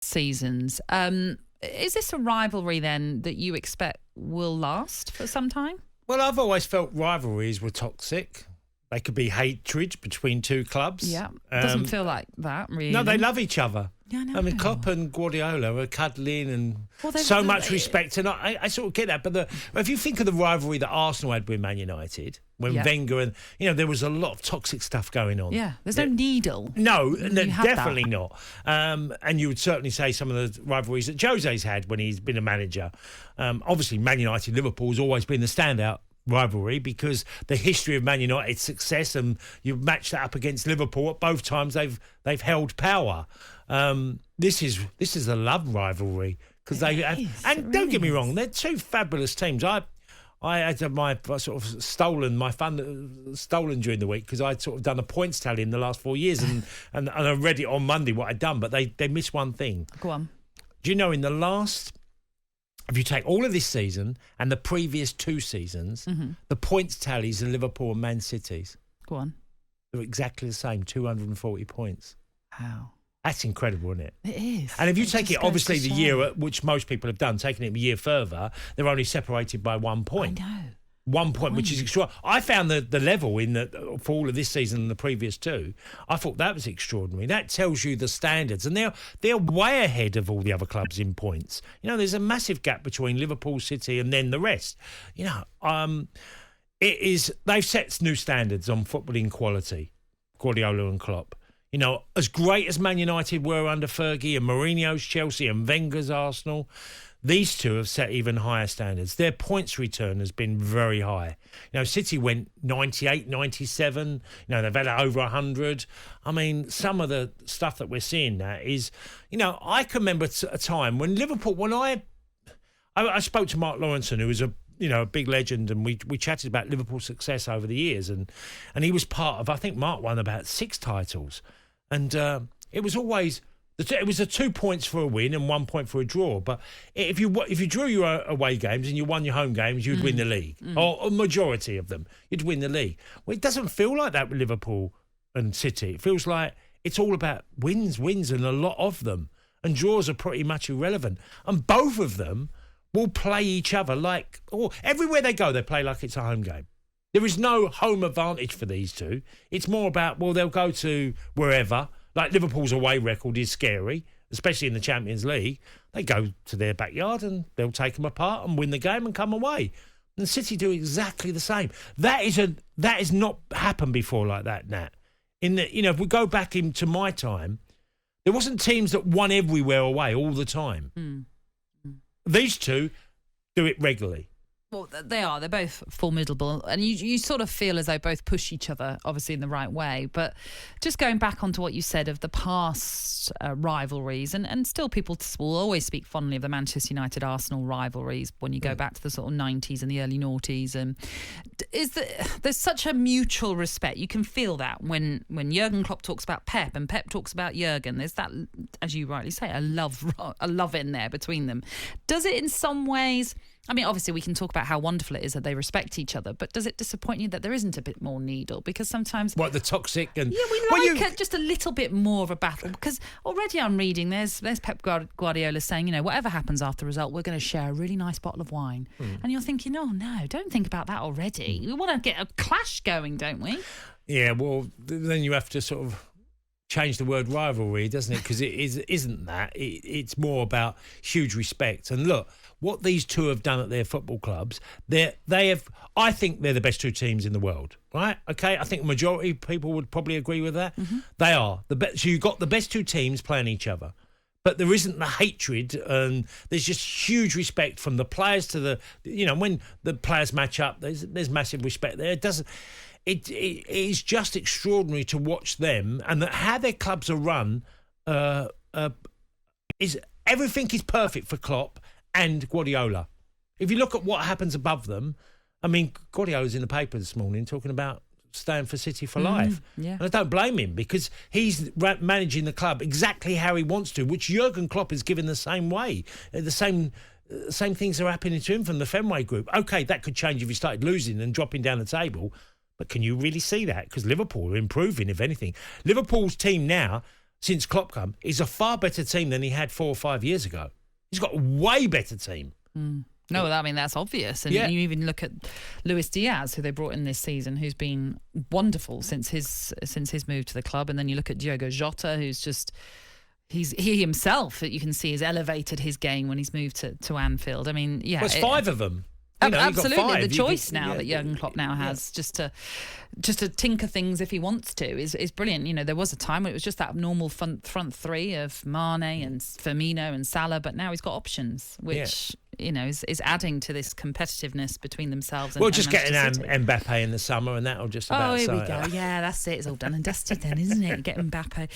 seasons. Is this a rivalry then that you expect will last for some time? Well, I've always felt rivalries were toxic. They could be hatred between two clubs. Yeah, doesn't feel like that, really. No, they love each other. Yeah, I know. I mean, Klopp and Guardiola are cuddling and so much respect. And I sort of get that. But if you think of the rivalry that Arsenal had with Man United, when Wenger and, there was a lot of toxic stuff going on. Yeah, there's no needle. No, definitely not. And you would certainly say some of the rivalries that Jose's had when he's been a manager. Obviously, Man United, Liverpool has always been the standout rivalry because the history of Man United's success, and you match that up against Liverpool. At both times they've held power. This is a love rivalry because don't get me wrong, they're two fabulous teams. I had my sort of my fun stolen during the week because I'd sort of done a points tally in the last 4 years and I read it on Monday what I'd done, but they missed one thing. Go on. Do you know if you take all of this season and the previous 2 seasons, the points tallies of Liverpool and Man City's. Go on. They're exactly the same, 240 points. Wow. That's incredible, isn't it? It is. And if you take it, obviously, the year at which most people have done, taking it a year further, they're only separated by 1 point. I know. 1 point, which is extraordinary. I found the level for all of this season and the previous 2. I thought that was extraordinary. That tells you the standards, and they're way ahead of all the other clubs in points. There's a massive gap between Liverpool, City, and then the rest. They've set new standards on footballing quality, Guardiola and Klopp. As great as Man United were under Fergie and Mourinho's Chelsea and Wenger's Arsenal, these two have set even higher standards. Their points return has been very high. City went 98, 97. They've had over 100. I mean, some of the stuff that we're seeing now is, I can remember a time when Liverpool, when I spoke to Mark Lawrenson, who was a big legend, and we chatted about Liverpool's success over the years, and he was part of, I think Mark won about 6 titles, and it was always it was 2 points for a win and 1 point for a draw. But if you drew your away games and you won your home games, you'd win the league, or a majority of them, you'd win the league. Well, it doesn't feel like that with Liverpool and City. It feels like it's all about wins, and a lot of them, and draws are pretty much irrelevant. And both of them will play each other everywhere they go, they play like it's a home game. There is no home advantage for these two. It's more about, they'll go to wherever. Like Liverpool's away record is scary, especially in the Champions League. They go to their backyard and they'll take them apart and win the game and come away. And City do exactly the same. That has not happened before like that, Nat. If we go back into my time, there wasn't teams that won everywhere away all the time. These two do it regularly. Well, they are. They're both formidable. And you sort of feel as though both push each other, obviously, in the right way. But just going back onto what you said of the past rivalries, and still people will always speak fondly of the Manchester United-Arsenal rivalries when you go back to the sort of 90s and the early noughties. And there's such a mutual respect. You can feel that when Jurgen Klopp talks about Pep and Pep talks about Jurgen. There's that, as you rightly say, a love in there between them. Does it in some ways... I mean, obviously, we can talk about how wonderful it is that they respect each other, but does it disappoint you that there isn't a bit more needle? Because sometimes... What, the toxic and... Yeah, we like just a little bit more of a battle. Because already I'm reading, there's Pep Guardiola saying, whatever happens after the result, we're going to share a really nice bottle of wine. And you're thinking, oh, no, don't think about that already. We want to get a clash going, don't we? Yeah, well, then you have to sort of change the word rivalry, doesn't it? Because it isn't that. It's more about huge respect. And look, what these two have done at their football clubs, I think they're the best 2 teams in the world, right? Okay, I think the majority of people would probably agree with that. They are. So you've got the best 2 teams playing each other. But there isn't the hatred, and there's just huge respect from the players to when the players match up, there's massive respect there. It is just extraordinary to watch them, and how their clubs are run. Everything is perfect for Klopp and Guardiola. If you look at what happens above them, I mean, Guardiola's in the paper this morning talking about staying for City for life. Yeah. And I don't blame him, because he's managing the club exactly how he wants to, which Jurgen Klopp is given the same way. The same things are happening to him from the Fenway Group. OK, that could change if he started losing and dropping down the table. But can you really see that? Because Liverpool are improving, if anything. Liverpool's team now, since Klopp come, is a far better team than he had 4 or 5 years ago. He's got a way better team. No, I mean, that's obvious. And you even look at Luis Diaz, who they brought in this season, who's been wonderful since his move to the club. And then you look at Diogo Jota, who's just... He himself, you can see, has elevated his game when he's moved to Anfield. I mean, yeah. Well, it's 5 of them. You've got Absolutely, 5. the choice now that Jurgen Klopp now has just to tinker things if he wants to is brilliant. You know, there was a time when it was just that normal front three of Mane and Firmino and Salah, but now he's got options, which you know is adding to this competitiveness between themselves. And just getting Mbappe in the summer, and that'll just about. Oh, here we go. Yeah, that's it. It's all done and dusted then, isn't it? Get Mbappe.